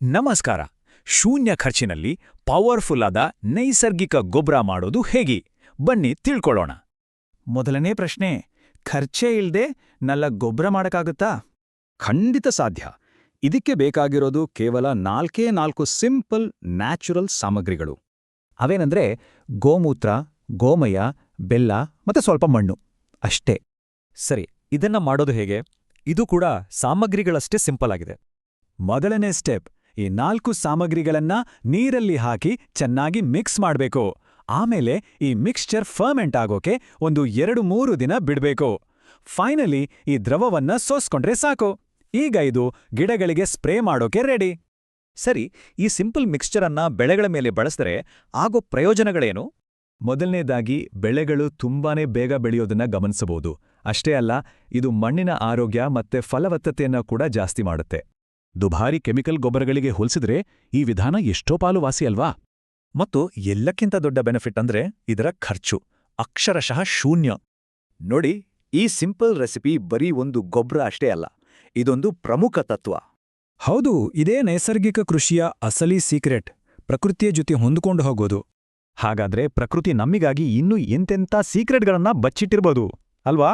ನಮಸ್ಕಾರ. ಶೂನ್ಯ ಖರ್ಚಿನಲ್ಲಿ ಪವರ್ಫುಲ್ ಆದ ನೈಸರ್ಗಿಕ ಗೊಬ್ಬರ ಮಾಡೋದು ಹೇಗೆ? ಬನ್ನಿ ತಿಳ್ಕೊಳ್ಳೋಣ. ಮೊದಲನೇ ಪ್ರಶ್ನೆ, ಖರ್ಚೇ ಇಲ್ದೆ ನಲ್ಲ ಗೊಬ್ಬರ ಮಾಡಕ್ಕಾಗುತ್ತಾ? ಖಂಡಿತ ಸಾಧ್ಯ. ಇದಕ್ಕೆ ಬೇಕಾಗಿರೋದು ಕೇವಲ 4 ಸಿಂಪಲ್ ನ್ಯಾಚುರಲ್ ಸಾಮಗ್ರಿಗಳು. ಅವೇನಂದ್ರೆ ಗೋಮೂತ್ರ, ಗೋಮಯ, ಬೆಲ್ಲ ಮತ್ತೆ ಸ್ವಲ್ಪ ಮಣ್ಣು ಅಷ್ಟೇ. ಸರಿ, ಇದನ್ನ ಮಾಡೋದು ಹೇಗೆ? ಇದು ಕೂಡ ಸಾಮಗ್ರಿಗಳಷ್ಟೇ ಸಿಂಪಲ್ ಆಗಿದೆ. ಮೊದಲನೇ ಸ್ಟೆಪ್, ಈ 4 ಸಾಮಗ್ರಿಗಳನ್ನ ನೀರಲ್ಲಿ ಹಾಕಿ ಚೆನ್ನಾಗಿ ಮಿಕ್ಸ್ ಮಾಡಬೇಕು. ಆಮೇಲೆ ಈ ಮಿಕ್ಸ್ಚರ್ ಫರ್ಮೆಂಟ್ ಆಗೋಕೆ ಒಂದು 2-3 ದಿನ ಬಿಡ್ಬೇಕು. ಫೈನಲಿ ಈ ದ್ರವವನ್ನ ಸೋಸ್ಕೊಂಡ್ರೆ ಸಾಕು. ಈಗ ಇದು ಗಿಡಗಳಿಗೆ ಸ್ಪ್ರೇ ಮಾಡೋಕೆ ರೆಡಿ. ಸರಿ, ಈ ಸಿಂಪಲ್ ಮಿಕ್ಸ್ಚರ್ ಅನ್ನ ಬೆಳೆಗಳ ಮೇಲೆ ಬಳಸಿದ್ರೆ ಆಗೋ ಪ್ರಯೋಜನಗಳೇನು? ಮೊದಲನೇದಾಗಿ ಬೆಳೆಗಳು ತುಂಬಾನೇ ಬೇಗ ಬೆಳೆಯೋದನ್ನ ಗಮನಿಸಬಹುದು. ಅಷ್ಟೇ ಅಲ್ಲ, ಇದು ಮಣ್ಣಿನ ಆರೋಗ್ಯ ಮತ್ತೆ ಫಲವತ್ತತೆಯನ್ನ ಕೂಡ ಜಾಸ್ತಿ ಮಾಡುತ್ತೆ. ದುಬಾರಿ ಕೆಮಿಕಲ್ ಗೊಬ್ಬರಗಳಿಗೆ ಹೋಲಿಸಿದ್ರೆ ಈ ವಿಧಾನ ಎಷ್ಟೋ ಪಾಲು ವಾಸಿ ಅಲ್ವಾ? ಮತ್ತು ಎಲ್ಲಕ್ಕಿಂತ ದೊಡ್ಡ ಬೆನಿಫಿಟ್ ಅಂದ್ರೆ ಇದರ ಖರ್ಚು ಅಕ್ಷರಶಃ ಶೂನ್ಯ. ನೋಡಿ, ಈ ಸಿಂಪಲ್ ರೆಸಿಪಿ ಬರೀ ಒಂದು ಗೊಬ್ಬರ ಅಷ್ಟೇ ಅಲ್ಲ, ಇದೊಂದು ಪ್ರಮುಖ ತತ್ವ. ಹೌದು, ಇದೇ ನೈಸರ್ಗಿಕ ಕೃಷಿಯ ಅಸಲಿ ಸೀಕ್ರೆಟ್, ಪ್ರಕೃತಿಯ ಜೊತೆ ಹೊಂದಿಕೊಂಡು ಹೋಗೋದು. ಹಾಗಾದ್ರೆ ಪ್ರಕೃತಿ ನಮ್ಮಿಗಾಗಿ ಇನ್ನೂ ಎಂತೆಂಥ ಸೀಕ್ರೆಟ್ಗಳನ್ನ ಬಚ್ಚಿಟ್ಟಿರ್ಬೋದು ಅಲ್ವಾ?